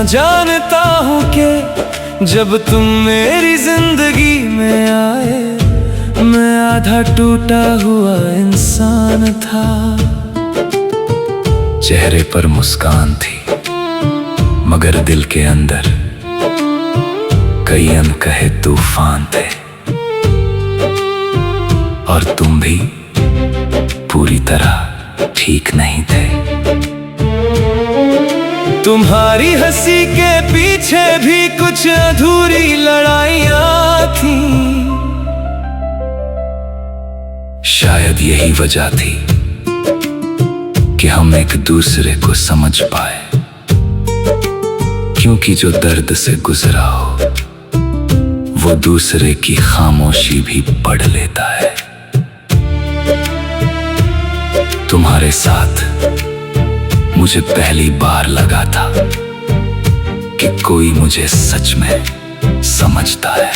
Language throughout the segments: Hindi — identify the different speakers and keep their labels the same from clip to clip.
Speaker 1: जानता हूँ कि जब तुम मेरी जिंदगी में आए, मैं आधा टूटा हुआ इंसान था।
Speaker 2: चेहरे पर मुस्कान थी मगर दिल के अंदर कई अनकहे तूफान थे। और तुम भी पूरी तरह ठीक नहीं थे।
Speaker 1: तुम्हारी हंसी के पीछे भी कुछ अधूरी लड़ाइयाँ थी।
Speaker 2: शायद यही वजह थी कि हम एक दूसरे को समझ पाए, क्योंकि जो दर्द से गुजरा हो वो दूसरे की खामोशी भी पढ़ लेता है। तुम्हारे साथ मुझे पहली बार लगा था कि कोई मुझे सच में समझता है।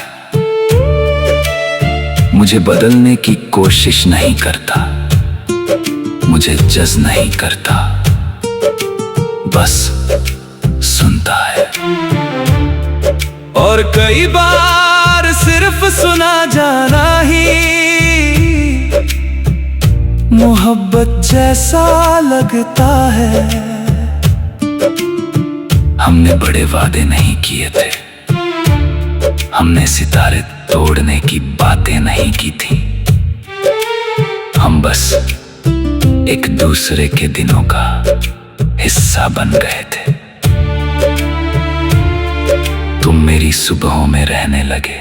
Speaker 2: मुझे बदलने की कोशिश नहीं करता, मुझे जज नहीं करता, बस सुनता है।
Speaker 1: और कई बार सिर्फ सुना जाना ही मोहब्बत जैसा लगता है।
Speaker 2: हमने बड़े वादे नहीं किए थे, हमने सितारे तोड़ने की बातें नहीं की थी। हम बस एक दूसरे के दिनों का हिस्सा बन गए थे। तुम मेरी सुबहों में रहने लगे,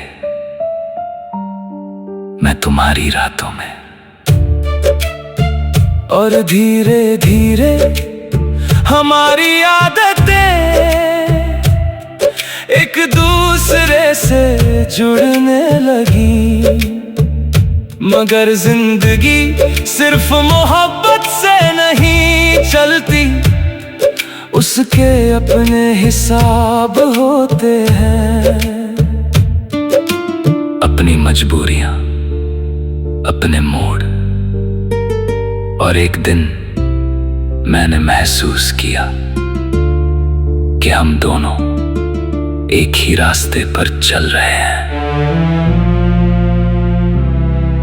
Speaker 2: मैं तुम्हारी रातों में।
Speaker 1: और धीरे धीरे हमारी आदतें एक दूसरे से जुड़ने लगी। मगर जिंदगी सिर्फ मोहब्बत से नहीं चलती, उसके अपने हिसाब होते हैं।
Speaker 2: अपनी मजबूरियां, अपने मोड़। और एक दिन मैंने महसूस किया कि हम दोनों एक ही रास्ते पर चल रहे हैं,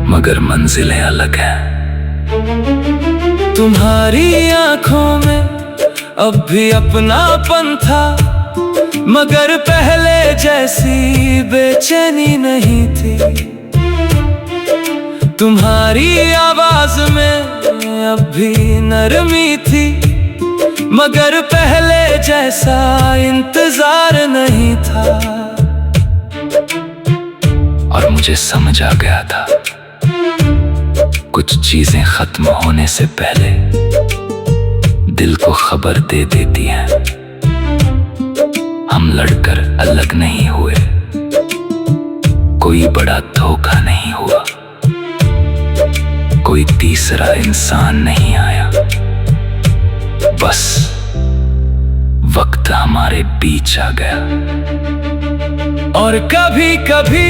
Speaker 2: मगर मंजिलें अलग हैं।
Speaker 1: तुम्हारी आंखों में अब भी अपनापन था, मगर पहले जैसी बेचैनी नहीं थी। तुम्हारी आवाज में अब भी नरमी थी, मगर पहले जैसा इंतजार नहीं था।
Speaker 2: और मुझे समझ आ गया था कुछ चीजें खत्म होने से पहले दिल को खबर दे देती हैं। हम लड़कर अलग नहीं हुए, कोई बड़ा धोखा नहीं हुआ, कोई तीसरा इंसान नहीं आया। बस वक्त हमारे बीच आ गया।
Speaker 1: और कभी कभी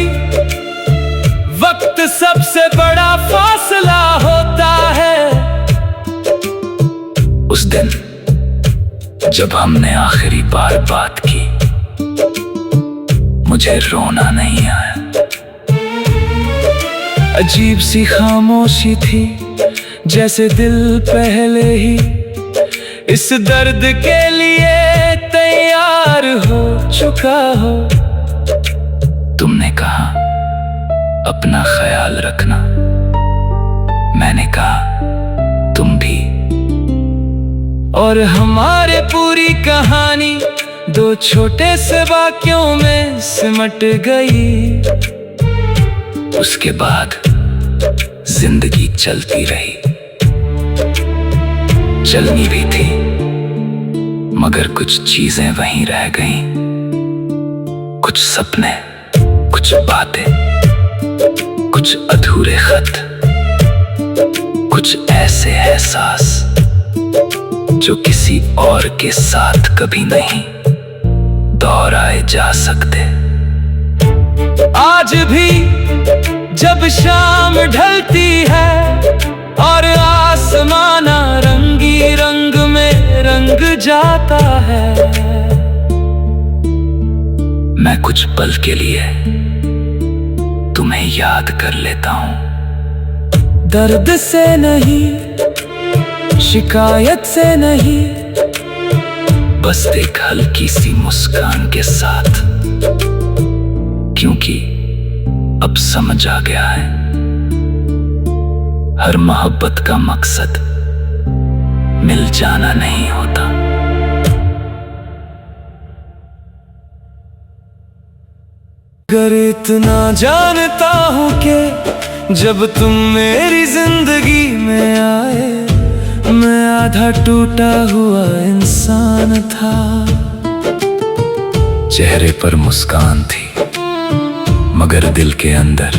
Speaker 1: वक्त सबसे बड़ा फासला होता है।
Speaker 2: उस दिन जब हमने आखिरी बार बात की, मुझे रोना नहीं आया।
Speaker 1: अजीब सी खामोशी थी, जैसे दिल पहले ही इस दर्द के लिए तैयार हो चुका हो।
Speaker 2: तुमने कहा अपना ख्याल रखना, मैंने कहा तुम भी।
Speaker 1: और हमारे पूरी कहानी दो छोटे से वाक्यों में सिमट गई।
Speaker 2: उसके बाद जिंदगी चलती रही, चलनी भी थी, मगर कुछ चीजें वहीं रह गईं। कुछ सपने, कुछ बातें, कुछ अधूरे खत, कुछ ऐसे एहसास जो किसी और के साथ कभी नहीं दोहराए जा सकते।
Speaker 1: आज भी जब शाम ढलती है और आसमां रंगी रंग में रंग जाता है,
Speaker 2: मैं कुछ पल के लिए तुम्हें याद कर लेता हूं।
Speaker 1: दर्द से नहीं, शिकायत से नहीं,
Speaker 2: बस एक हल्की सी मुस्कान के साथ, क्योंकि अब समझ आ गया है हर मोहब्बत का मकसद मिल जाना नहीं होता।
Speaker 1: अगर इतना जानता हूँ कि जब तुम मेरी जिंदगी में आए, मैं आधा टूटा हुआ इंसान था।
Speaker 2: चेहरे पर मुस्कान थी, मगर दिल के अंदर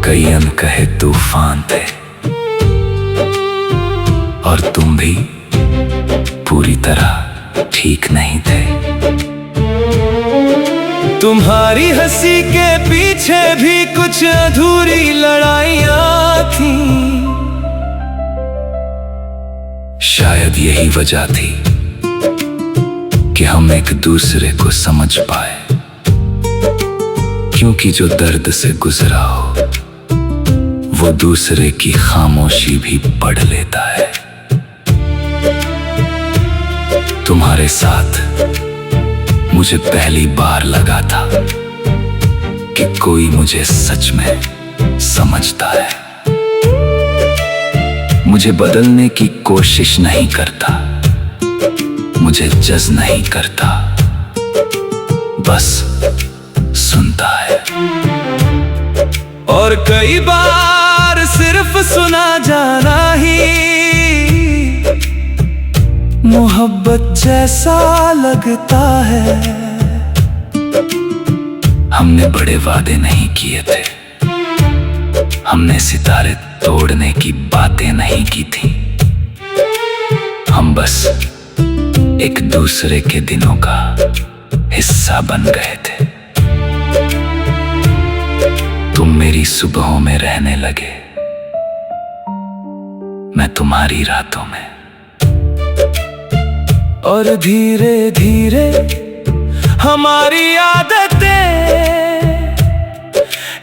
Speaker 2: कई अनकहे तूफान थे। और तुम भी पूरी तरह ठीक नहीं थे।
Speaker 1: तुम्हारी हंसी के पीछे भी कुछ अधूरी लड़ाइयाँ थी।
Speaker 2: शायद यही वजह थी कि हम एक दूसरे को समझ पाए, क्योंकि जो दर्द से गुजरा हो वो दूसरे की खामोशी भी पढ़ लेता है। तुम्हारे साथ मुझे पहली बार लगा था कि कोई मुझे सच में समझता है, मुझे बदलने की कोशिश नहीं करता, मुझे जज नहीं करता, बस सुनता है।
Speaker 1: और कई बार सिर्फ सुना जाना ही मोहब्बत जैसा लगता है।
Speaker 2: हमने बड़े वादे नहीं किए थे, हमने सितारे तोड़ने की बातें नहीं की थी। हम बस एक दूसरे के दिनों का हिस्सा बन गए थे। तुम मेरी सुबहों में रहने लगे, मैं तुम्हारी रातों में।
Speaker 1: और धीरे धीरे हमारी आदतें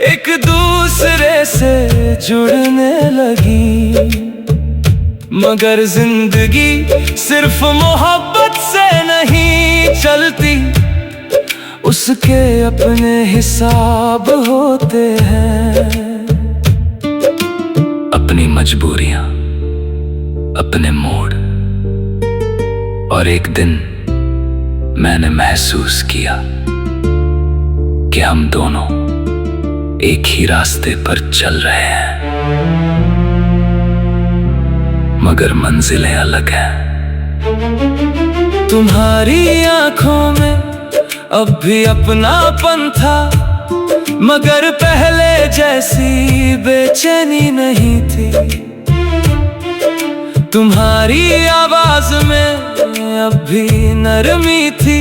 Speaker 1: एक दूसरे से जुड़ने लगी। मगर जिंदगी सिर्फ मोहब्बत से नहीं चलती, उसके अपने हिसाब होते हैं।
Speaker 2: अपनी मजबूरियां, अपने मूड, और एक दिन मैंने महसूस किया कि हम दोनों एक ही रास्ते पर चल रहे हैं, मगर मंजिलें अलग हैं।
Speaker 1: तुम्हारी आंखों में अब भी अपनापन था, मगर पहले जैसी बेचैनी नहीं थी। तुम्हारी आवाज में अब भी नरमी थी,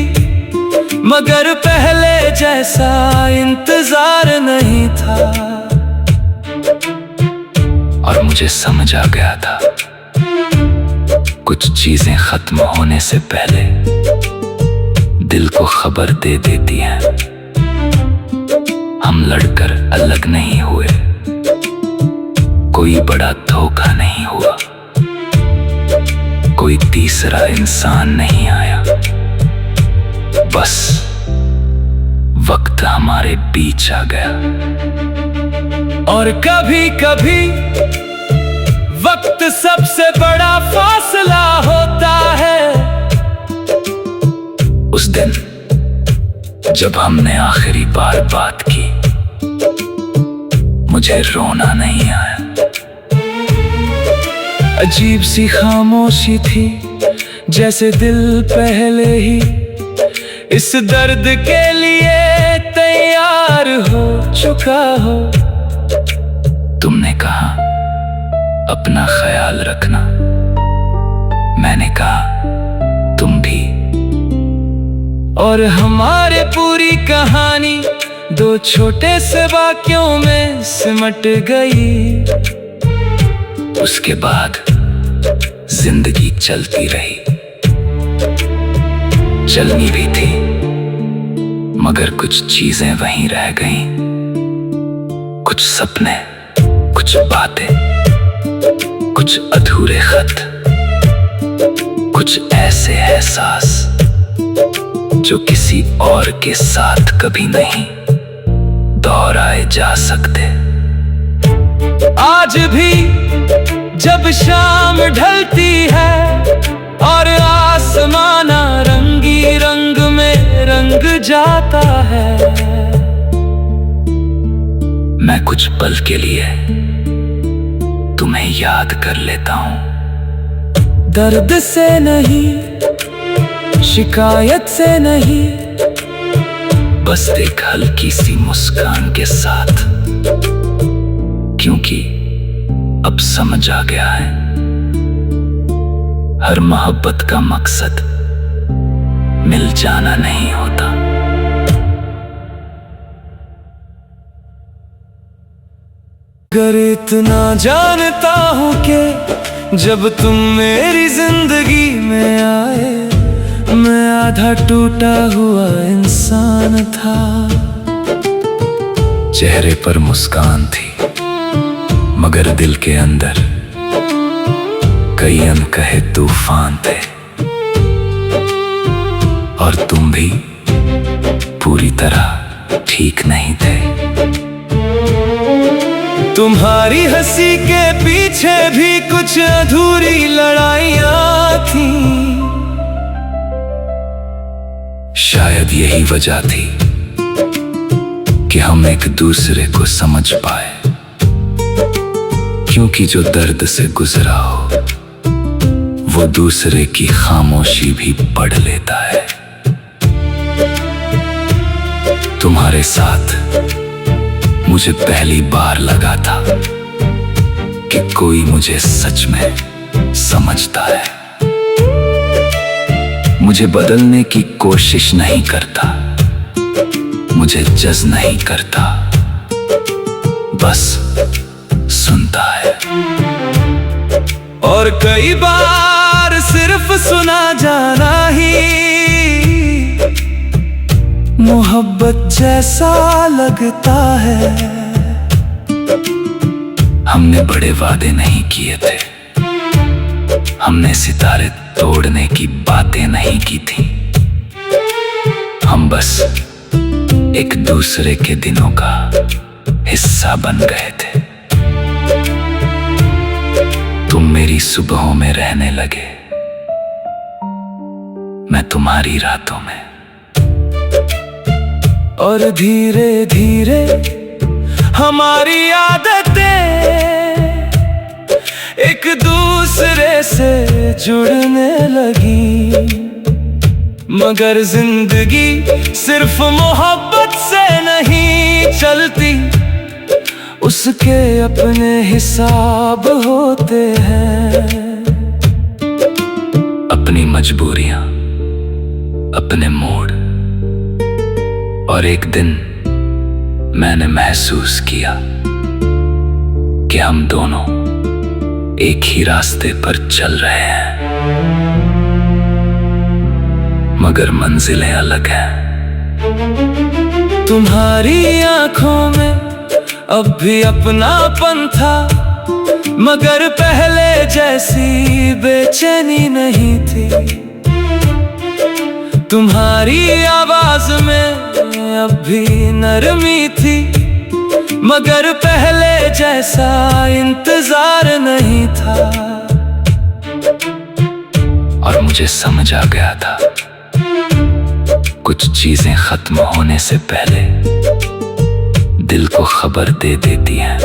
Speaker 1: मगर पहले जैसा इंतजार नहीं था।
Speaker 2: और मुझे समझ आ गया था कुछ चीजें खत्म होने से पहले दिल को खबर दे देती हैं। हम लड़कर अलग नहीं हुए, कोई बड़ा धोखा नहीं हुआ, कोई तीसरा इंसान नहीं आया। बस वक्त हमारे बीच आ गया।
Speaker 1: और कभी कभी वक्त सबसे बड़ा फासला होता है।
Speaker 2: उस दिन जब हमने आखिरी बार बात की, मुझे रोना नहीं आया।
Speaker 1: अजीब सी खामोशी थी, जैसे दिल पहले ही इस दर्द के लिए तैयार हो चुका हो।
Speaker 2: तुमने कहा अपना ख्याल रखना, मैंने कहा तुम भी।
Speaker 1: और हमारे पूरी कहानी दो छोटे से वाक्यों में सिमट गई।
Speaker 2: उसके बाद जिंदगी चलती रही, चलनी भी थी मगर कुछ चीजें वहीं रह गईं, कुछ सपने, कुछ बातें, कुछ अधूरे खत, कुछ ऐसे एहसास जो किसी और के साथ कभी नहीं दोहराए जा सकते।
Speaker 1: आज भी जब शाम ढलती है और आसमान रंगी रंग में रंग जाता है,
Speaker 2: मैं कुछ पल के लिए तुम्हें याद कर लेता हूं।
Speaker 1: दर्द से नहीं, शिकायत से नहीं,
Speaker 2: बस एक हल्की सी मुस्कान के साथ, क्योंकि अब समझ आ गया है हर मोहब्बत का मकसद मिल जाना नहीं होता।
Speaker 1: अगर इतना जानता हूँ कि जब तुम मेरी जिंदगी में आए, मैं आधा टूटा हुआ इंसान था।
Speaker 2: चेहरे पर मुस्कान थी, मगर दिल के अंदर कई अनकहे तूफान थे। और तुम भी पूरी तरह ठीक नहीं थे।
Speaker 1: तुम्हारी हंसी के पीछे भी कुछ अधूरी लड़ाइयाँ थी।
Speaker 2: शायद यही वजह थी कि हम एक दूसरे को समझ पाए, क्योंकि जो दर्द से गुजरा हो वो दूसरे की खामोशी भी पढ़ लेता है। तुम्हारे साथ मुझे पहली बार लगा था कि कोई मुझे सच में समझता है, मुझे बदलने की कोशिश नहीं करता, मुझे जज नहीं करता, बस सुनता है।
Speaker 1: और कई बार सिर्फ सुना जाना ही मोहब्बत जैसा लगता है।
Speaker 2: हमने बड़े वादे नहीं किए थे, हमने सितारे तोड़ने की बातें नहीं की थी। हम बस एक दूसरे के दिनों का हिस्सा बन गए थे। तुम मेरी सुबहों में रहने लगे, मैं तुम्हारी रातों में।
Speaker 1: और धीरे धीरे हमारी आदतें एक दूसरे से जुड़ने लगी। मगर जिंदगी सिर्फ मोहब्बत से नहीं चलती, उसके अपने हिसाब होते हैं।
Speaker 2: अपनी मजबूरियां, अपने मूड, और एक दिन मैंने महसूस किया कि हम दोनों एक ही रास्ते पर चल रहे हैं, मगर मंजिलें अलग हैं।
Speaker 1: तुम्हारी आंखों में अब भी अपनापन था, मगर पहले जैसी बेचैनी नहीं थी। तुम्हारी आवाज में अब भी नरमी थी, मगर पहले जैसा इंतजार नहीं था।
Speaker 2: और मुझे समझ आ गया था कुछ चीजें खत्म होने से पहले दिल को खबर दे देती हैं।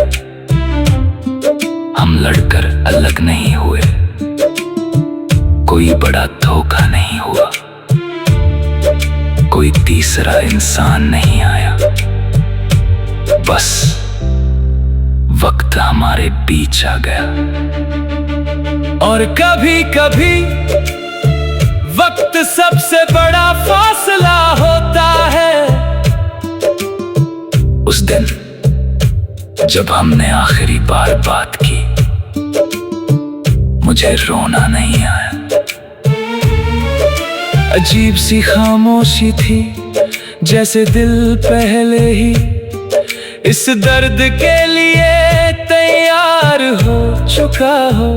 Speaker 2: हम लड़कर अलग नहीं हुए, कोई बड़ा धोखा नहीं हुआ, कोई तीसरा इंसान नहीं आया। बस वक्त हमारे बीच आ गया।
Speaker 1: और कभी कभी वक्त सबसे बड़ा फासला होता है।
Speaker 2: उस दिन जब हमने आखिरी बार बात की, मुझे रोना नहीं आया।
Speaker 1: अजीब सी खामोशी थी जैसे दिल पहले ही इस दर्द के लिए तैयार हो चुका हो।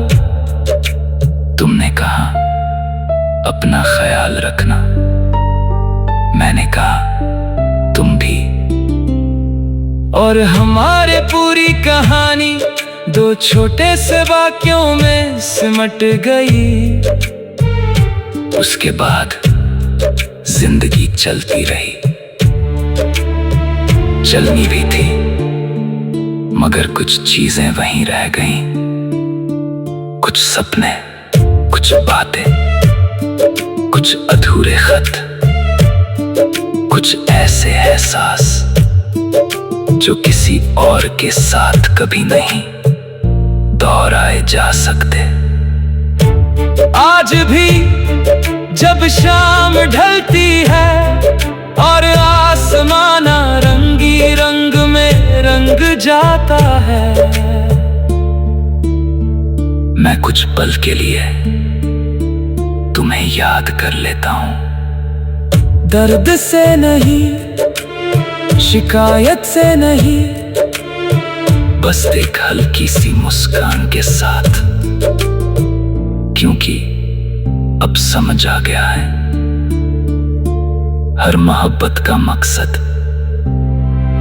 Speaker 2: तुमने कहा अपना ख्याल रखना, मैंने कहा तुम भी।
Speaker 1: और हमारे पूरी कहानी दो छोटे से वाक्यों में सिमट गई।
Speaker 2: उसके बाद जिंदगी चलती रही, चलनी भी थी, मगर कुछ चीजें वहीं रह गईं। कुछ सपने, कुछ बातें, कुछ अधूरे खत, कुछ ऐसे एहसास जो किसी और के साथ कभी नहीं दोहराए जा सकते।
Speaker 1: आज भी जब शाम ढलती है और आसमान रंगी रंग में रंग जाता है,
Speaker 2: मैं कुछ पल के लिए तुम्हें याद कर लेता हूं।
Speaker 1: दर्द से नहीं, शिकायत से नहीं,
Speaker 2: बस एक हल्की सी मुस्कान के साथ, क्योंकि अब समझ आ गया है हर मोहब्बत का मकसद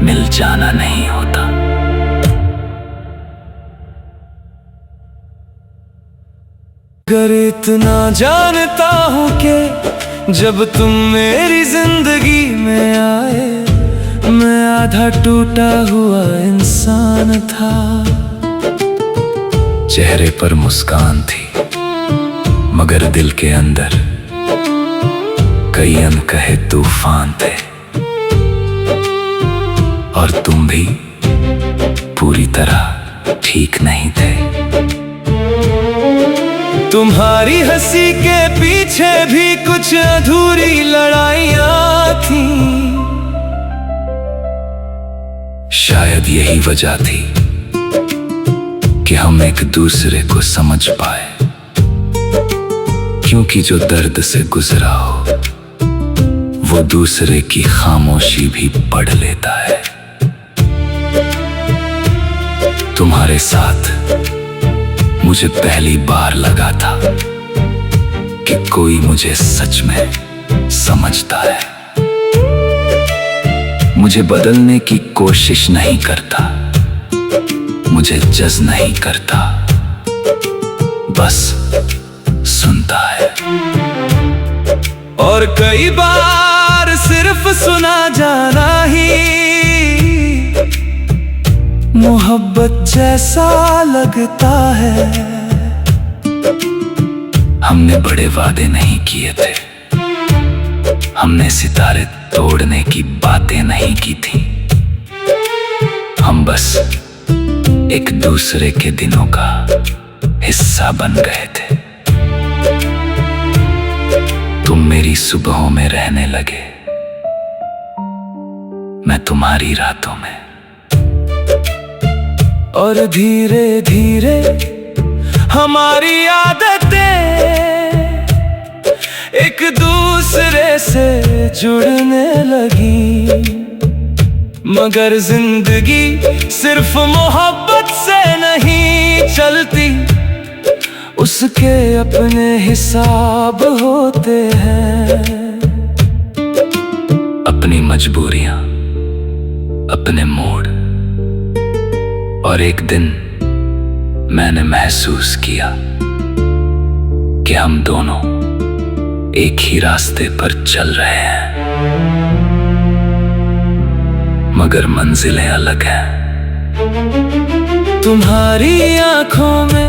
Speaker 2: मिल जाना नहीं होता।
Speaker 1: अगर इतना जानता हूँ कि जब तुम मेरी जिंदगी में आए, मैं आधा टूटा हुआ इंसान था।
Speaker 2: चेहरे पर मुस्कान थी, मगर दिल के अंदर कई अनकहे तूफान थे। और तुम भी पूरी तरह ठीक नहीं थे।
Speaker 1: तुम्हारी हंसी के पीछे भी कुछ अधूरी लड़ाइयाँ थी।
Speaker 2: शायद यही वजह थी कि हम एक दूसरे को समझ पाए, क्योंकि जो दर्द से गुजरा हो वो दूसरे की खामोशी भी पढ़ लेता है। तुम्हारे साथ मुझे पहली बार लगा था कि कोई मुझे सच में समझता है, मुझे बदलने की कोशिश नहीं करता, मुझे जज नहीं करता, बस सुनता है।
Speaker 1: और कई बार सिर्फ सुना जाना ही मोहब्बत जैसा लगता है।
Speaker 2: हमने बड़े वादे नहीं किए थे, हमने सितारे तोड़ने की बातें नहीं की थी। हम बस एक दूसरे के दिनों का हिस्सा बन गए थे। तुम मेरी सुबहों में रहने लगे, मैं तुम्हारी रातों में।
Speaker 1: और धीरे धीरे हमारी आदतें एक दूसरे से जुड़ने लगी। मगर जिंदगी सिर्फ मोहब्बत से नहीं चलती, उसके अपने हिसाब होते हैं।
Speaker 2: अपनी मजबूरियां, अपने मोड़। और एक दिन मैंने महसूस किया कि हम दोनों एक ही रास्ते पर चल रहे हैं, मगर मंजिलें अलग हैं।
Speaker 1: तुम्हारी आंखों में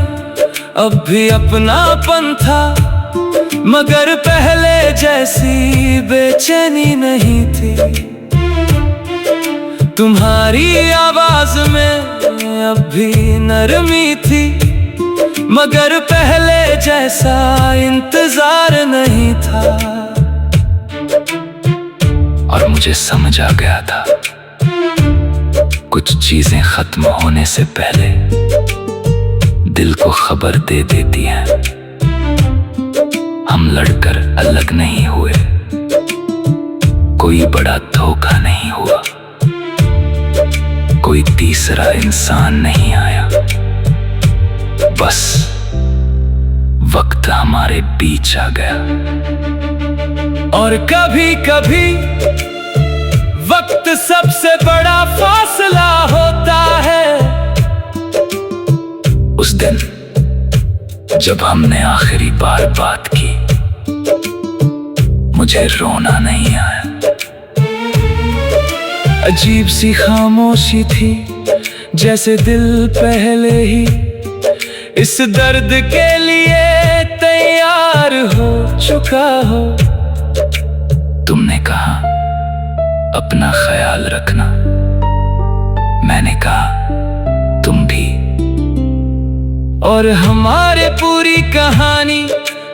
Speaker 1: अब भी अपनापन था, मगर पहले जैसी बेचैनी नहीं थी। तुम्हारी आवाज में अब भी नरमी थी, मगर पहले जैसा इंतजार नहीं था।
Speaker 2: और मुझे समझ आ गया था कुछ चीजें खत्म होने से पहले दिल को खबर दे देती हैं। हम लड़कर अलग नहीं हुए, कोई बड़ा धोखा नहीं हुआ, कोई तीसरा इंसान नहीं आया। बस वक्त हमारे बीच आ गया।
Speaker 1: और कभी कभी वक्त सबसे बड़ा फासला होता है।
Speaker 2: उस दिन जब हमने आखिरी बार बात की, मुझे रोना नहीं आया।
Speaker 1: अजीब सी खामोशी थी, जैसे दिल पहले ही इस दर्द के लिए तैयार हो चुका हो।
Speaker 2: तुमने कहा अपना ख्याल रखना, मैंने कहा तुम भी।
Speaker 1: और हमारे पूरी कहानी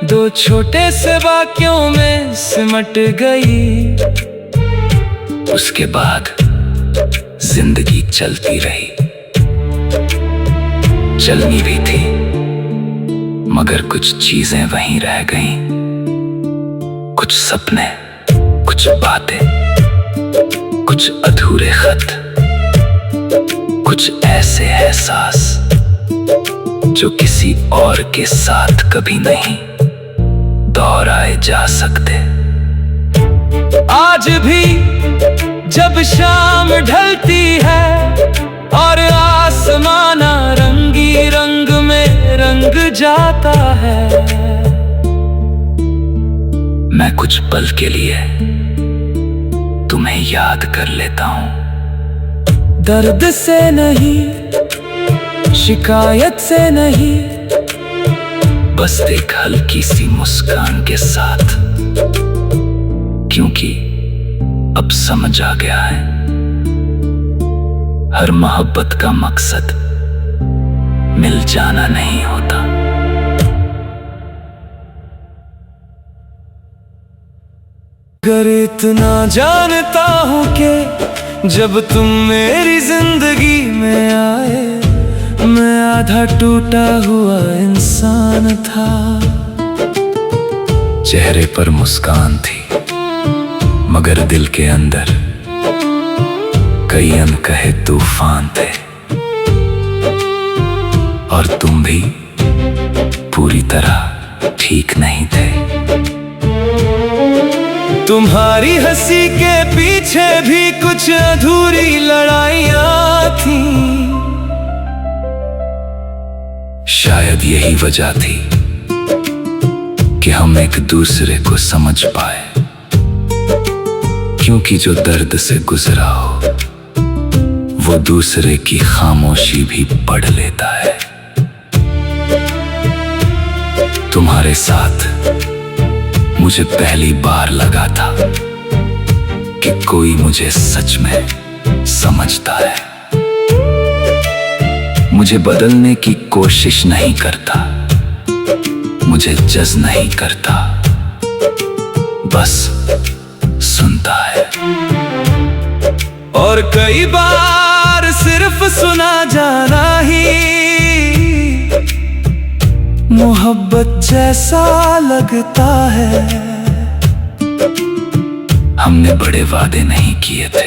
Speaker 1: दो छोटे से वाक्यों में सिमट गई।
Speaker 2: उसके बाद जिंदगी चलती रही, चलनी भी थी, मगर कुछ चीजें वहीं रह गईं। कुछ सपने, कुछ बातें, कुछ अधूरे खत, कुछ ऐसे एहसास जो किसी और के साथ कभी नहीं दोहराए जा सकते।
Speaker 1: आज भी जब शाम ढलती है और आसमाना रंगी रंग में रंग जाता है,
Speaker 2: मैं कुछ पल के लिए तुम्हें याद कर लेता हूं।
Speaker 1: दर्द से नहीं, शिकायत से नहीं,
Speaker 2: बस एक हल्की सी मुस्कान के साथ, क्योंकि अब समझ आ गया है हर मोहब्बत का मकसद मिल जाना नहीं होता।
Speaker 1: अगर इतना जानता हूँ कि जब तुम मेरी जिंदगी में आए, मैं आधा टूटा हुआ इंसान था।
Speaker 2: चेहरे पर मुस्कान थी, मगर दिल के अंदर कई अनकहे तूफान थे। और तुम भी पूरी तरह ठीक नहीं थे।
Speaker 1: तुम्हारी हंसी के पीछे भी कुछ अधूरी लड़ाइयाँ थीं।
Speaker 2: शायद यही वजह थी कि हम एक दूसरे को समझ पाए, क्योंकि जो दर्द से गुजरा हो वो दूसरे की खामोशी भी पढ़ लेता है। तुम्हारे साथ मुझे पहली बार लगा था कि कोई मुझे सच में समझता है, मुझे बदलने की कोशिश नहीं करता, मुझे जज नहीं करता, बस सुनता है।
Speaker 1: और कई बार सिर्फ सुना जाना ही मोहब्बत जैसा लगता है।
Speaker 2: हमने बड़े वादे नहीं किए थे,